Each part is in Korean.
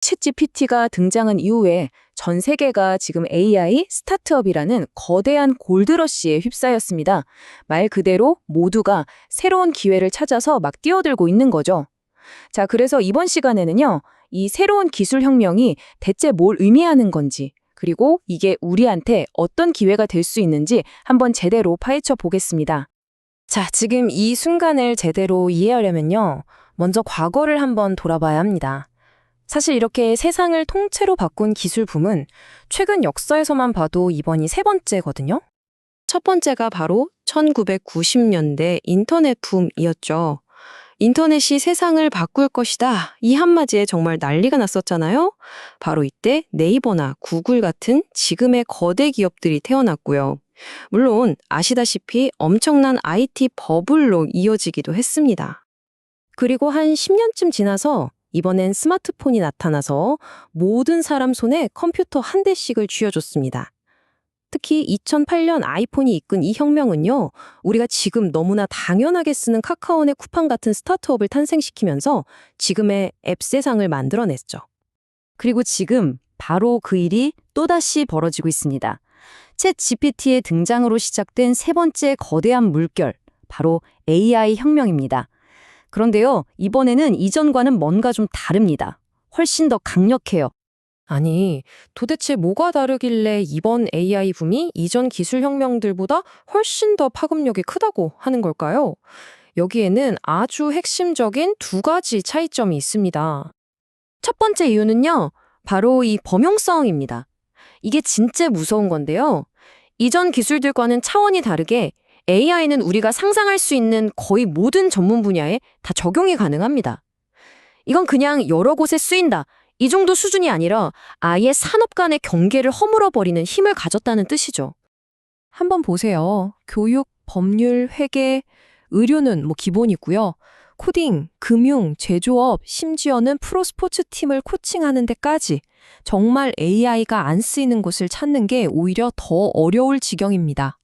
챗GPT가 등장한 이후에 전 세계가 지금 AI 스타트업이라는 거대한 골드러시에 휩싸였습니다. 말 그대로 모두가 새로운 기회를 찾아서 막 뛰어들고 있는 거죠. 자, 그래서 이번 시간에는요, 이 새로운 기술 혁명이 대체 뭘 의미하는 건지, 그리고 이게 우리한테 어떤 기회가 될 수 있는지 한번 제대로 파헤쳐 보겠습니다. 자, 지금 이 순간을 제대로 이해하려면요. 먼저 과거를 한번 돌아봐야 합니다. 사실 이렇게 세상을 통째로 바꾼 기술 붐은 최근 역사에서만 봐도 이번이 세 번째거든요. 첫 번째가 바로 1990년대 인터넷 붐이었죠. 인터넷이 세상을 바꿀 것이다. 이 한마디에 정말 난리가 났었잖아요. 바로 이때 네이버나 구글 같은 지금의 거대 기업들이 태어났고요. 물론 아시다시피 엄청난 IT 버블로 이어지기도 했습니다. 그리고 한 10년쯤 지나서 이번엔 스마트폰이 나타나서 모든 사람 손에 컴퓨터 한 대씩을 쥐어줬습니다. 특히 2008년 아이폰이 이끈 이 혁명은요, 우리가 지금 너무나 당연하게 쓰는 카카오네 쿠팡 같은 스타트업을 탄생시키면서 지금의 앱 세상을 만들어냈죠. 그리고 지금 바로 그 일이 또다시 벌어지고 있습니다. 챗 GPT의 등장으로 시작된 세 번째 거대한 물결, 바로 AI 혁명입니다. 그런데요, 이번에는 이전과는 뭔가 좀 다릅니다. 훨씬 더 강력해요. 아니, 도대체 뭐가 다르길래 이번 AI 붐이 이전 기술 혁명들보다 훨씬 더 파급력이 크다고 하는 걸까요? 여기에는 아주 핵심적인 두 가지 차이점이 있습니다. 첫 번째 이유는요, 바로 이 범용성입니다. 이게 진짜 무서운 건데요. 이전 기술들과는 차원이 다르게 AI는 우리가 상상할 수 있는 거의 모든 전문 분야에 다 적용이 가능합니다. 이건 그냥 여러 곳에 쓰인다. 이 정도 수준이 아니라 아예 산업 간의 경계를 허물어버리는 힘을 가졌다는 뜻이죠. 한번 보세요. 교육, 법률, 회계, 의료는 기본이고요. 코딩, 금융, 제조업, 심지어는 프로스포츠 팀을 코칭하는 데까지 정말 AI가 안 쓰이는 곳을 찾는 게 오히려 더 어려울 지경입니다.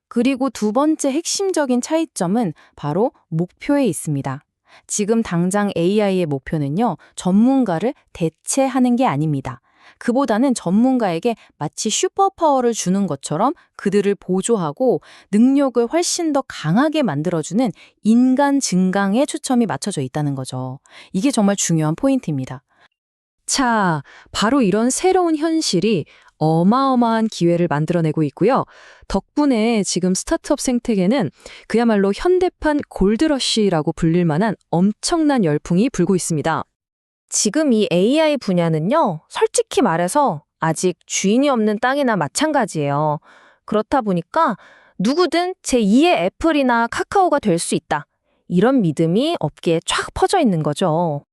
그리고 두 번째 핵심적인 차이점은 바로 목표에 있습니다. 지금 당장 AI의 목표는요, 전문가를 대체하는 게 아닙니다. 그보다는 전문가에게 마치 슈퍼파워를 주는 것처럼 그들을 보조하고 능력을 훨씬 더 강하게 만들어주는 인간 증강에 초점이 맞춰져 있다는 거죠. 이게 정말 중요한 포인트입니다. 자, 바로 이런 새로운 현실이 어마어마한 기회를 만들어내고 있고요. 덕분에 지금 스타트업 생태계는 그야말로 현대판 골드러시라고 불릴 만한 엄청난 열풍이 불고 있습니다. 지금 이 AI 분야는요, 솔직히 말해서 아직 주인이 없는 땅이나 마찬가지예요. 그렇다 보니까 누구든 제2의 애플이나 카카오가 될 수 있다. 이런 믿음이 업계에 쫙 퍼져 있는 거죠.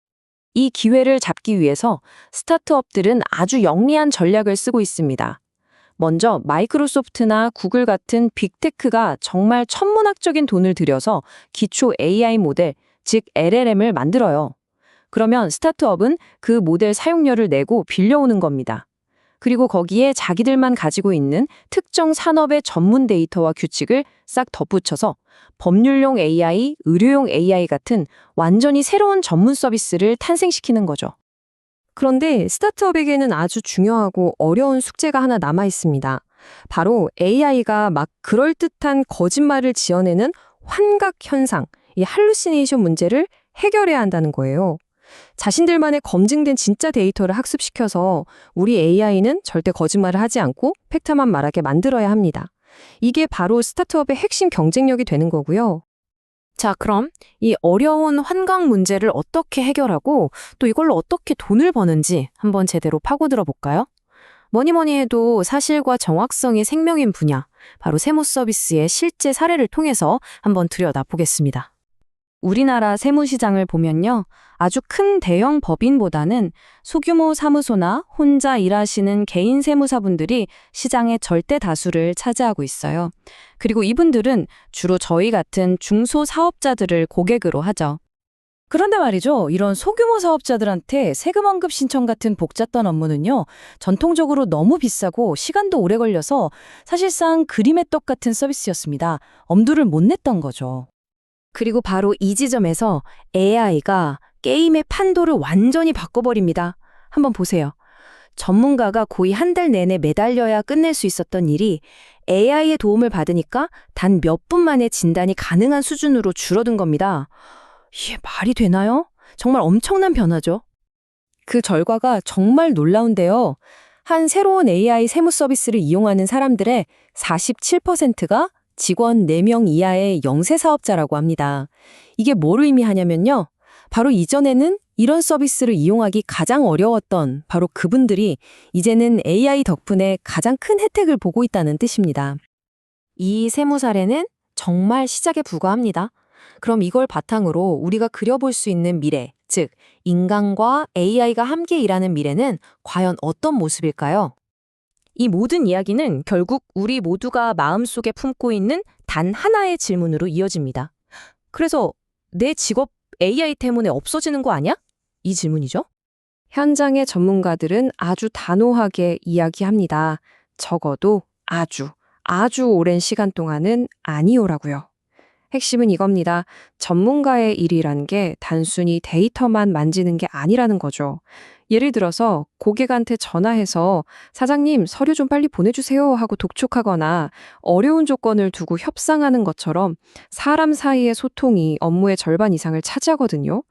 이 기회를 잡기 위해서 스타트업들은 아주 영리한 전략을 쓰고 있습니다. 먼저 마이크로소프트나 구글 같은 빅테크가 정말 천문학적인 돈을 들여서 기초 AI 모델, 즉 LLM을 만들어요. 그러면 스타트업은 그 모델 사용료를 내고 빌려오는 겁니다. 그리고 거기에 자기들만 가지고 있는 특정 산업의 전문 데이터와 규칙을 싹 덧붙여서 법률용 AI, 의료용 AI 같은 완전히 새로운 전문 서비스를 탄생시키는 거죠. 그런데 스타트업에게는 아주 중요하고 어려운 숙제가 하나 남아 있습니다. 바로 AI가 막 그럴듯한 거짓말을 지어내는 환각 현상, 이 할루시네이션 문제를 해결해야 한다는 거예요. 자신들만의 검증된 진짜 데이터를 학습시켜서 우리 AI는 절대 거짓말을 하지 않고 팩트만 말하게 만들어야 합니다. 이게 바로 스타트업의 핵심 경쟁력이 되는 거고요. 자, 그럼 이 어려운 환각 문제를 어떻게 해결하고 또 이걸로 어떻게 돈을 버는지 한번 제대로 파고들어 볼까요? 뭐니 해도 사실과 정확성이 생명인 분야, 바로 세무 서비스의 실제 사례를 통해서 한번 들여다보겠습니다. 우리나라 세무시장을 보면요, 아주 큰 대형 법인보다는 소규모 사무소나 혼자 일하시는 개인 세무사분들이 시장의 절대 다수를 차지하고 있어요. 그리고 이분들은 주로 저희 같은 중소사업자들을 고객으로 하죠. 그런데 말이죠, 이런 소규모 사업자들한테 세금 환급 신청 같은 복잡한 업무는요, 전통적으로 너무 비싸고 시간도 오래 걸려서 사실상 그림의 떡 같은 서비스였습니다. 엄두를 못 냈던 거죠. 그리고 바로 이 지점에서 AI가 게임의 판도를 완전히 바꿔버립니다. 한번 보세요. 전문가가 거의 한 달 내내 매달려야 끝낼 수 있었던 일이 AI의 도움을 받으니까 단 몇 분 만에 진단이 가능한 수준으로 줄어든 겁니다. 이게 말이 되나요? 정말 엄청난 변화죠. 그 결과가 정말 놀라운데요. 한 새로운 AI 세무 서비스를 이용하는 사람들의 47%가 직원 4명 이하의 영세 사업자라고 합니다. 이게 뭘 의미하냐면요. 바로 이전에는 이런 서비스를 이용하기 가장 어려웠던 바로 그분들이 이제는 AI 덕분에 가장 큰 혜택을 보고 있다는 뜻입니다. 이 세무 사례는 정말 시작에 불과합니다. 그럼 이걸 바탕으로 우리가 그려볼 수 있는 미래, 즉 인간과 AI가 함께 일하는 미래는 과연 어떤 모습일까요? 이 모든 이야기는 결국 우리 모두가 마음속에 품고 있는 단 하나의 질문으로 이어집니다. 그래서 내 직업 AI 때문에 없어지는 거 아니야? 이 질문이죠. 현장의 전문가들은 아주 단호하게 이야기합니다. 적어도 아주 오랜 시간 동안은 아니오라고요. 핵심은 이겁니다. 전문가의 일이란 게 단순히 데이터만 만지는 게 아니라는 거죠. 예를 들어서 고객한테 전화해서 사장님 서류 좀 빨리 보내주세요 하고 독촉하거나 어려운 조건을 두고 협상하는 것처럼 사람 사이의 소통이 업무의 절반 이상을 차지하거든요.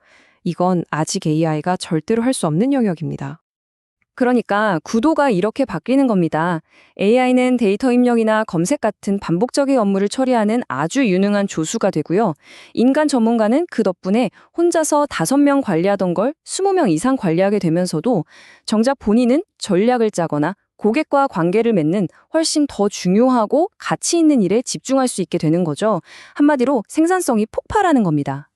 이건 아직 AI가 절대로 할 수 없는 영역입니다. 그러니까 구도가 이렇게 바뀌는 겁니다. AI는 데이터 입력이나 검색 같은 반복적인 업무를 처리하는 아주 유능한 조수가 되고요. 인간 전문가는 그 덕분에 혼자서 5명 관리하던 걸 20명 이상 관리하게 되면서도 정작 본인은 전략을 짜거나 고객과 관계를 맺는 훨씬 더 중요하고 가치 있는 일에 집중할 수 있게 되는 거죠. 한마디로 생산성이 폭발하는 겁니다.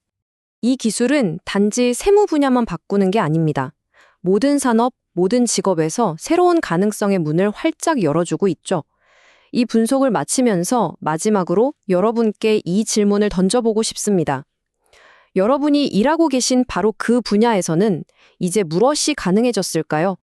이 기술은 단지 세무 분야만 바꾸는 게 아닙니다. 모든 산업, 모든 직업에서 새로운 가능성의 문을 활짝 열어주고 있죠. 이 분석을 마치면서 마지막으로 여러분께 이 질문을 던져보고 싶습니다. 여러분이 일하고 계신 바로 그 분야에서는 이제 무엇이 가능해졌을까요?